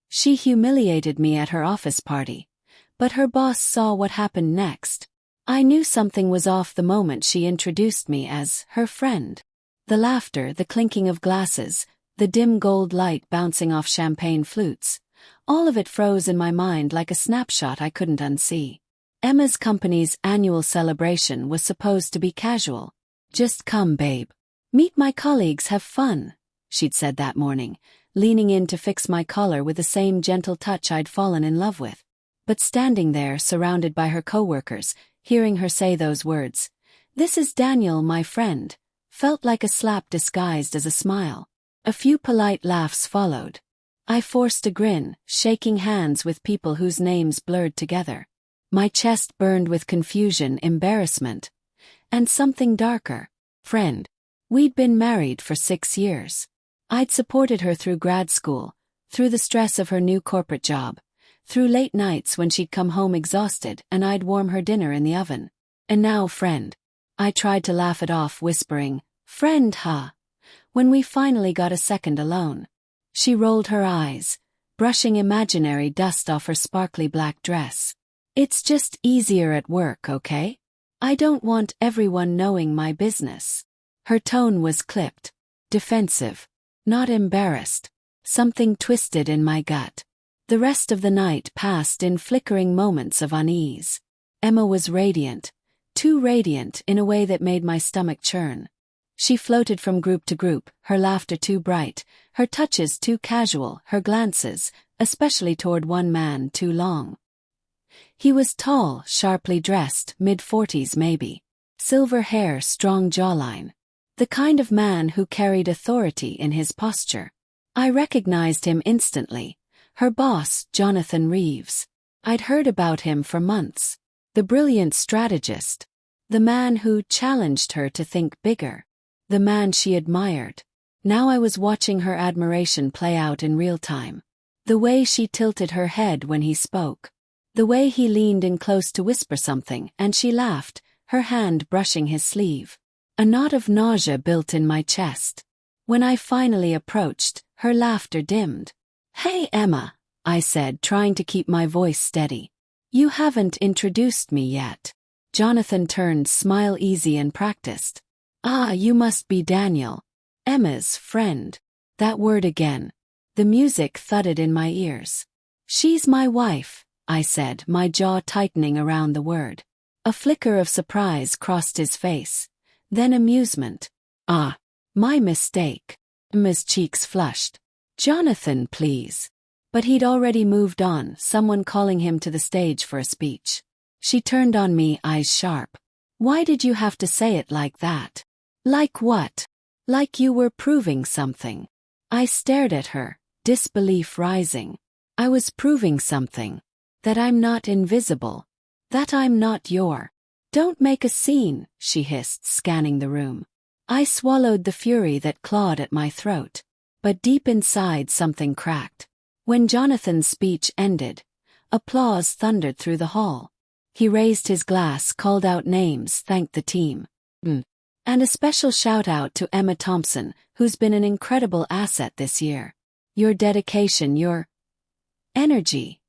She humiliated me at her office party. But her boss saw what happened next. I knew something was off the moment she introduced me as her friend. The laughter, the clinking of glasses, the dim gold light bouncing off champagne flutes, all of it froze in my mind like a snapshot I couldn't unsee. Emma's company's annual celebration was supposed to be casual. Just come, babe. Meet my colleagues, have fun, she'd said that morning, leaning in to fix my collar with the same gentle touch I'd fallen in love with. But standing there, surrounded by her coworkers, hearing her say those words, "This is Daniel, my friend," felt like a slap disguised as a smile. A few polite laughs followed. I forced a grin, shaking hands with people whose names blurred together. My chest burned with confusion, embarrassment, and something darker. Friend. We'd been married for 6 years. I'd supported her through grad school, through the stress of her new corporate job, through late nights when she'd come home exhausted and I'd warm her dinner in the oven. And now, friend. I tried to laugh it off, whispering, "Friend, huh?" When we finally got a second alone. She rolled her eyes, brushing imaginary dust off her sparkly black dress. "It's just easier at work, okay? I don't want everyone knowing my business." Her tone was clipped, defensive, not embarrassed. Something twisted in my gut. The rest of the night passed in flickering moments of unease. Emma was radiant, too radiant in a way that made my stomach churn. She floated from group to group, her laughter too bright, her touches too casual, her glances, especially toward one man, too long. He was tall, sharply dressed, mid-40s maybe. Silver hair, strong jawline. The kind of man who carried authority in his posture. I recognized him instantly. Her boss, Jonathan Reeves. I'd heard about him for months. The brilliant strategist. The man who challenged her to think bigger. The man she admired. Now I was watching her admiration play out in real time. The way she tilted her head when he spoke. The way he leaned in close to whisper something and she laughed, her hand brushing his sleeve. A knot of nausea built in my chest. When I finally approached, her laughter dimmed. "Hey, Emma," I said, trying to keep my voice steady. "You haven't introduced me yet." Jonathan turned, smile easy and practiced. "Ah, you must be Daniel. Emma's friend." That word again. The music thudded in my ears. "She's my wife," I said, my jaw tightening around the word. A flicker of surprise crossed his face. Then amusement. "Ah, my mistake." Emma's cheeks flushed. "Jonathan, please." But he'd already moved on, someone calling him to the stage for a speech. She turned on me, eyes sharp. "Why did you have to say it like that?" "Like what?" "Like you were proving something." I stared at her, disbelief rising. I was proving something. That I'm not invisible. That I'm not your. "Don't make a scene," she hissed, scanning the room. I swallowed the fury that clawed at my throat. But deep inside something cracked. When Jonathan's speech ended, applause thundered through the hall. He raised his glass, called out names, thanked the team. And a special shout-out to Emma Thompson, who's been an incredible asset this year. Your dedication, your energy.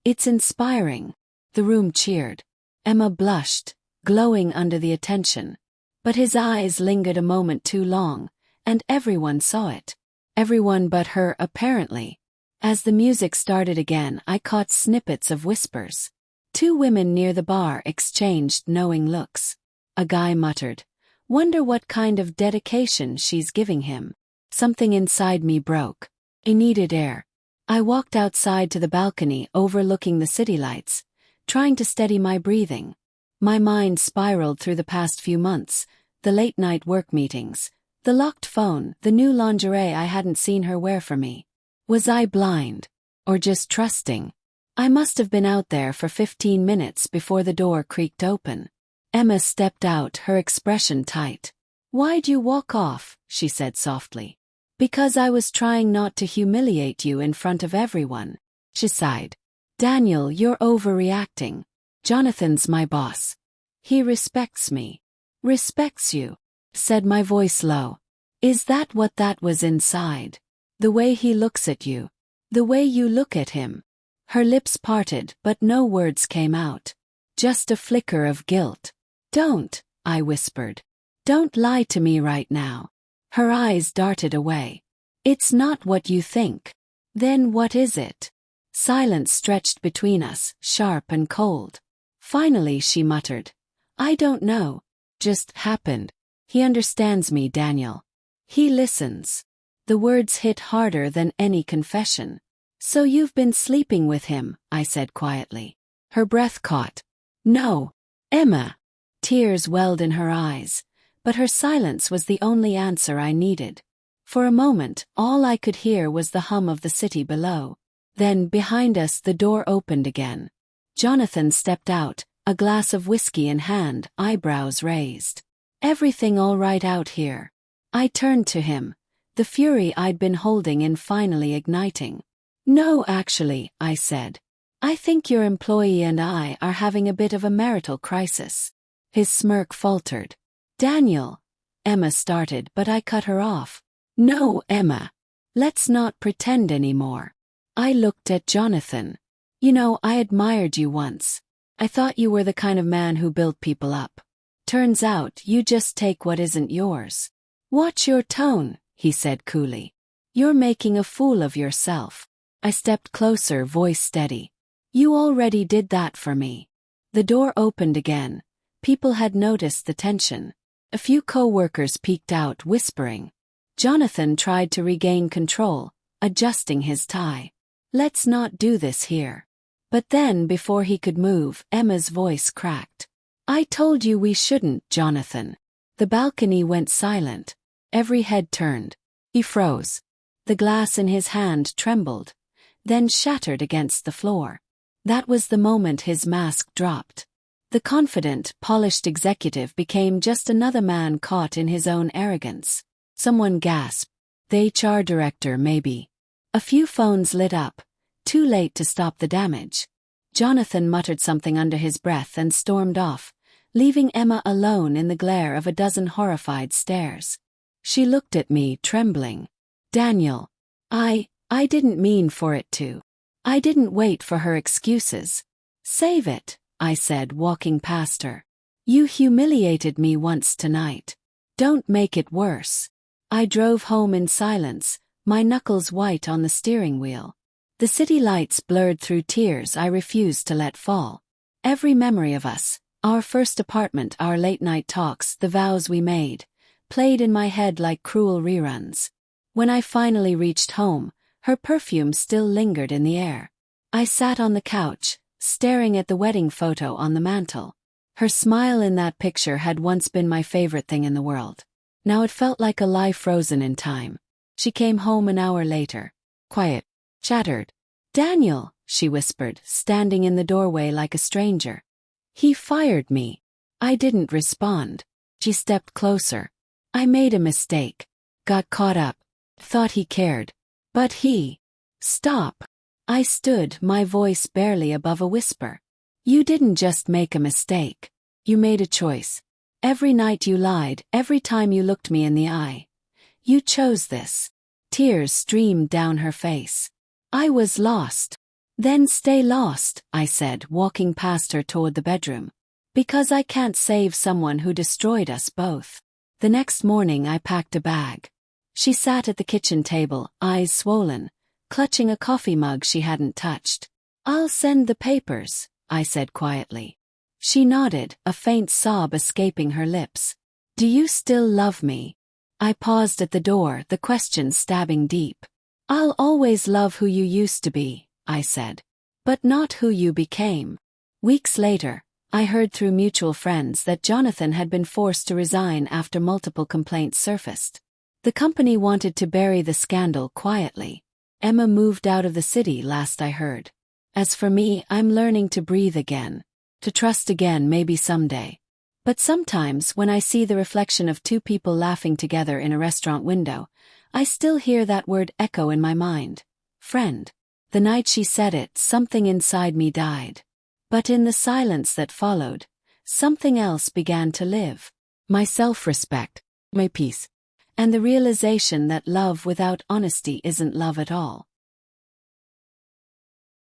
It's inspiring. The room cheered. Emma blushed, glowing under the attention. But his eyes lingered a moment too long, and everyone saw it. Everyone but her, apparently. As the music started again, I caught snippets of whispers. 2 women near the bar exchanged knowing looks. A guy muttered, "Wonder what kind of dedication she's giving him." Something inside me broke. I needed air. I walked outside to the balcony overlooking the city lights, trying to steady my breathing. My mind spiraled through the past few months, the late-night work meetings, the locked phone, the new lingerie I hadn't seen her wear for me. Was I blind? Or just trusting? I must have been out there for 15 minutes before the door creaked open. Emma stepped out, her expression tight. "Why'd you walk off?" she said softly. "Because I was trying not to humiliate you in front of everyone." She sighed. "Daniel, you're overreacting. Jonathan's my boss. He respects me." "Respects you," said my voice low. "Is that what that was inside? The way he looks at you? The way you look at him. Her lips parted, but no words came out. Just a flicker of guilt. Don't, I whispered. Don't lie to me right now. Her eyes darted away. It's not what you think. Then what is it? Silence stretched between us, sharp and cold. Finally she muttered. I don't know. Just happened. He understands me, Daniel. He listens. The words hit harder than any confession. So you've been sleeping with him, I said quietly. Her breath caught. No, Emma. Tears welled in her eyes, but her silence was the only answer I needed. For a moment, all I could hear was the hum of the city below. Then, behind us, the door opened again. Jonathan stepped out, a glass of whiskey in hand, eyebrows raised. Everything all right out here? I turned to him, the fury I'd been holding in finally igniting. No, actually, I said. I think your employee and I are having a bit of a marital crisis. His smirk faltered. Daniel. Emma started, but I cut her off. No, Emma. Let's not pretend anymore. I looked at Jonathan. You know, I admired you once. I thought you were the kind of man who built people up. Turns out, you just take what isn't yours. Watch your tone, he said coolly. You're making a fool of yourself. I stepped closer, voice steady. You already did that for me. The door opened again. People had noticed the tension. A few co-workers peeked out, whispering. Jonathan tried to regain control, adjusting his tie. Let's not do this here. But then, before he could move, Emma's voice cracked. I told you we shouldn't, Jonathan. The balcony went silent. Every head turned. He froze. The glass in his hand trembled, then shattered against the floor. That was the moment his mask dropped. The confident, polished executive became just another man caught in his own arrogance. Someone gasped. The HR director, maybe. A few phones lit up. Too late to stop the damage. Jonathan muttered something under his breath and stormed off, leaving Emma alone in the glare of a dozen horrified stares. She looked at me, trembling. Daniel. I didn't mean for it to. I didn't wait for her excuses. Save it, I said, walking past her. You humiliated me once tonight. Don't make it worse. I drove home in silence, my knuckles white on the steering wheel. The city lights blurred through tears I refused to let fall. Every memory of us, our first apartment, our late-night talks, the vows we made, played in my head like cruel reruns. When I finally reached home, her perfume still lingered in the air. I sat on the couch, staring at the wedding photo on the mantel. Her smile in that picture had once been my favorite thing in the world. Now it felt like a lie frozen in time. She came home an hour later. Quiet. Chattered. Daniel, she whispered, standing in the doorway like a stranger. He fired me. I didn't respond. She stepped closer. I made a mistake. Got caught up. Thought he cared. But he. Stop. I stood, my voice barely above a whisper. You didn't just make a mistake. You made a choice. Every night you lied, every time you looked me in the eye. You chose this. Tears streamed down her face. I was lost. Then stay lost, I said, walking past her toward the bedroom. Because I can't save someone who destroyed us both. The next morning I packed a bag. She sat at the kitchen table, eyes swollen, clutching a coffee mug she hadn't touched. I'll send the papers, I said quietly. She nodded, a faint sob escaping her lips. Do you still love me? I paused at the door, the question stabbing deep. I'll always love who you used to be, I said. But not who you became. Weeks later, I heard through mutual friends that Jonathan had been forced to resign after multiple complaints surfaced. The company wanted to bury the scandal quietly. Emma moved out of the city, last I heard. As for me, I'm learning to breathe again. To trust again, maybe someday. But sometimes when I see the reflection of two people laughing together in a restaurant window, I still hear that word echo in my mind. Friend. The night she said it, something inside me died. But in the silence that followed, something else began to live. My self-respect, my peace, and the realization that love without honesty isn't love at all.